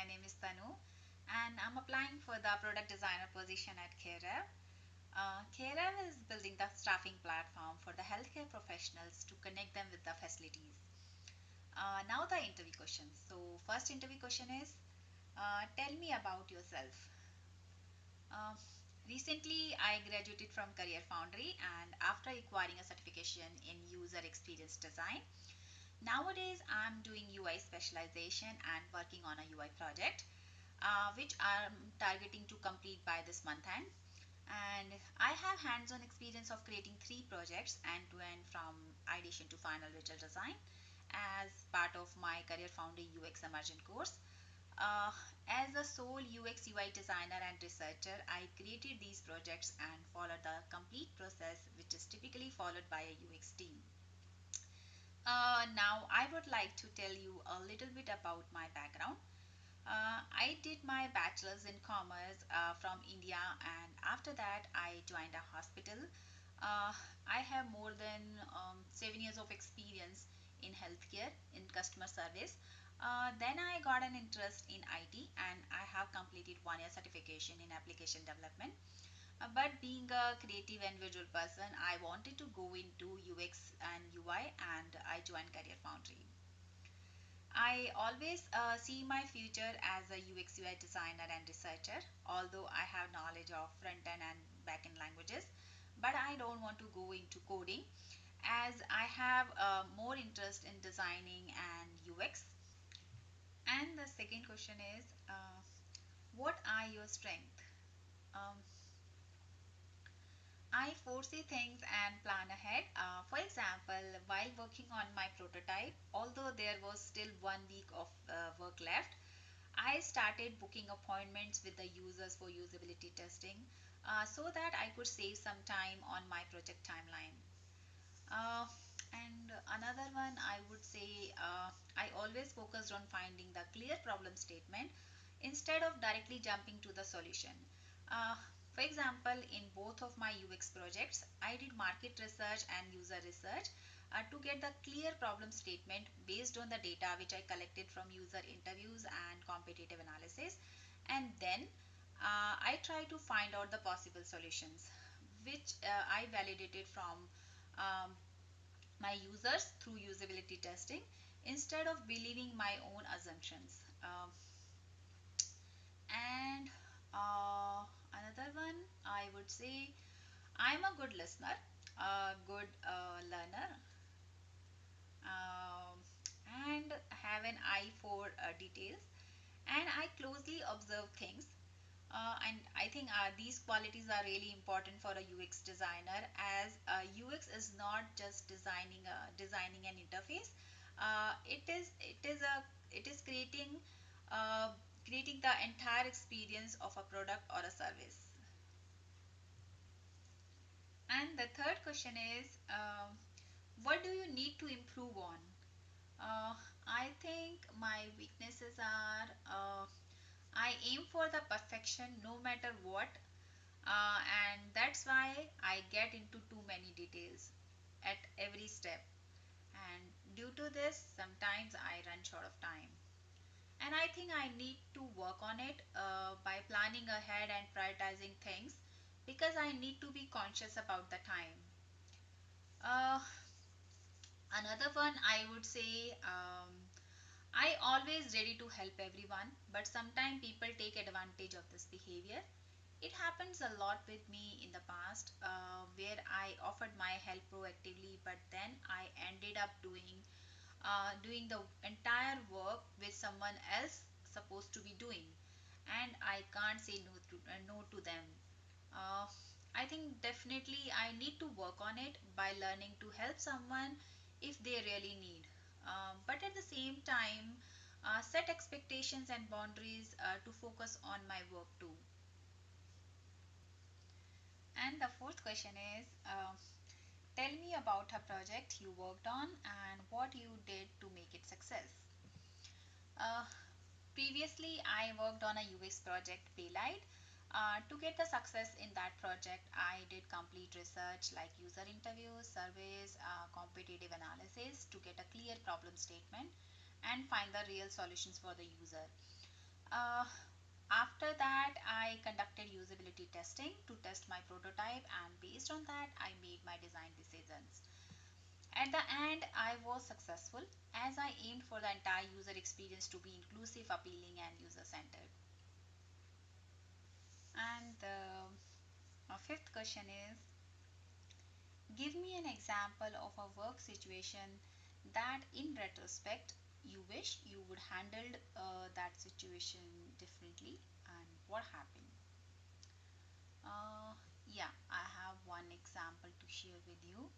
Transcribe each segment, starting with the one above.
My name is Tanu and I'm applying for the product designer position at CareRev. CareRev is building the staffing platform for the healthcare professionals to connect them with the facilities. Now the interview questions. So first interview question is, tell me about yourself. Uh, Recently, I graduated from Career Foundry and after acquiring a certification in user experience design, nowadays I'm doing UI specialization and working on a UI project which I'm targeting to complete by this month end. And I have hands-on experience of creating 3 projects end-to-end from ideation to final result design as part of my Career Foundry UX Immersion course. Uh, as a sole UX UI designer and researcher, I created these projects and followed the complete process, which is typically followed by a UX team. Now, I would like to tell you a little bit about my background. I did my bachelor's in commerce from India, and after that, I joined a hospital. Uh, I have more than 7 years of experience in healthcare in customer service. Then I got an interest in IT, and I have completed 1 year certification in application development. But being a creative and visual person, I wanted to go into UX and UI, and I joined Career Foundry. I always see my future as a UX UI designer and researcher, although I have knowledge of front end and back end languages, but I don't want to go into coding as I have more interest in designing and UX. And the second question is, what are your strengths? Um, I foresee things and plan ahead. For example, while working on my prototype, although there was still 1 week of work left, I started booking appointments with the users for usability testing so that I could save some time on my project timeline. Uh, and another one, I would say I always focused on finding the clear problem statement instead of directly jumping to the solution. Uh, for example, in both of my UX projects, I did market research and user research to get the clear problem statement based on the data which I collected from user interviews and competitive analysis. And then I try to find out the possible solutions, which I validated from um, my users through usability testing instead of believing my own assumptions. And another one, I would say I'm a good listener, a good learner, um, and have an eye for details. And I closely observe things. And I think these qualities are really important for a UX designer, as UX is not just designing an interface. It is uh, creating the entire experience of a product or a service. And the third question is, what do you need to improve on? Uh, I think my weaknesses are I aim for the perfection no matter what, and that's why I get into too many details at every step. And due to this, sometimes I run short of time. And I think I need to work on it by planning ahead and prioritizing things because I need to be conscious about the time. Uh, Another one I would say I always ready to help everyone, but sometimes people take advantage of this behavior. It happens a lot with me in the past where I offered my help proactively, but then I ended up doing the entire work which someone else supposed to be doing, and I can't say no to them. Uh, I think definitely I need to work on it by learning to help someone if they really need. But at the same time, set expectations and boundaries to focus on my work too. And the fourth question is, tell me about a project you worked on and what you did to make it success. Uh, Previously, I worked on a UX project, Paylight. To get the success in that project, I did complete research like user interviews, surveys, competitive analysis to get a clear problem statement and find the real solutions for the user. Uh, After that, I conducted usability testing to test my prototype, and based on that, I made my design decisions. At the end, I was successful as I aimed for the entire user experience to be inclusive, appealing, and user centered. And the fifth question is, give me an example of a work situation that, in retrospect, you wish you would handled that situation differently, and what happened. Uh, yeah, I have one example to share with you.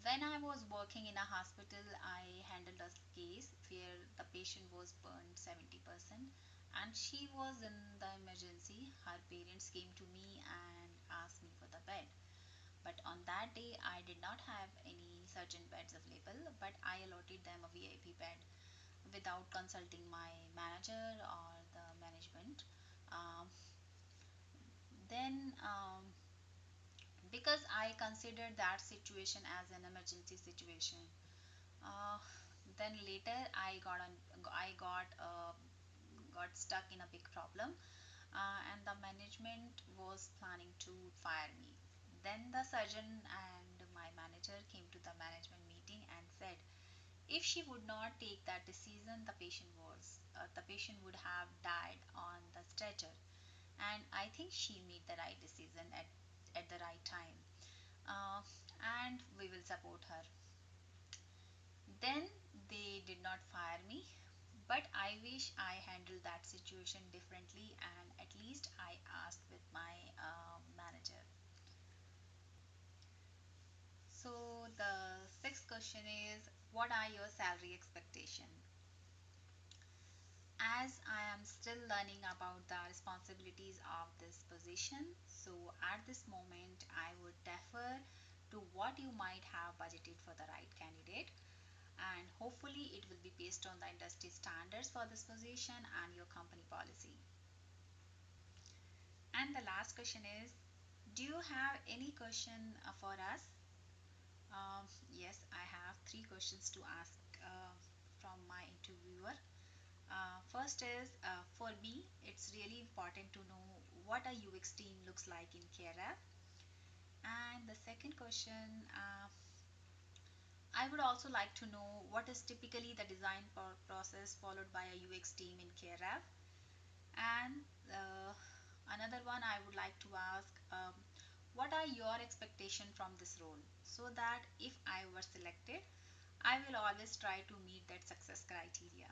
When I was working in a hospital, I handled a case where the patient was burned 70% and she was in the emergency. Her parents came to me and asked me for the bed. But on that day, I did not have any certain beds available, but I allotted them a VIP bed without consulting my manager or the management. Um, then, because I considered that situation as an emergency situation, uh, then later I got stuck in a big problem, and the management was planning to fire me. Then the surgeon and my manager came to the management meeting and said if she would not take that decision, the patient would have died on the stretcher. And I think she made the right decision at the right time. Uh, and we will support her. Then they did not fire me, but I wish I handled that situation differently and at least I asked with my manager. So the sixth question is, what are your salary expectation? As I am still learning about the responsibilities of this position, so at this moment I would defer to what you might have budgeted for the right candidate, and hopefully it will be based on the industry standards for this position and your company policy. And the last question is, do you have any question for us? Yes, I have three questions to ask from my interviewer. First is, for me, it's really important to know what a UX team looks like in CareApp. And the second question, I would also like to know what is typically the design process followed by a UX team in CareApp. And another one I would like to ask, what are your expectations from this role so that if I were selected, I will always try to meet that success criteria.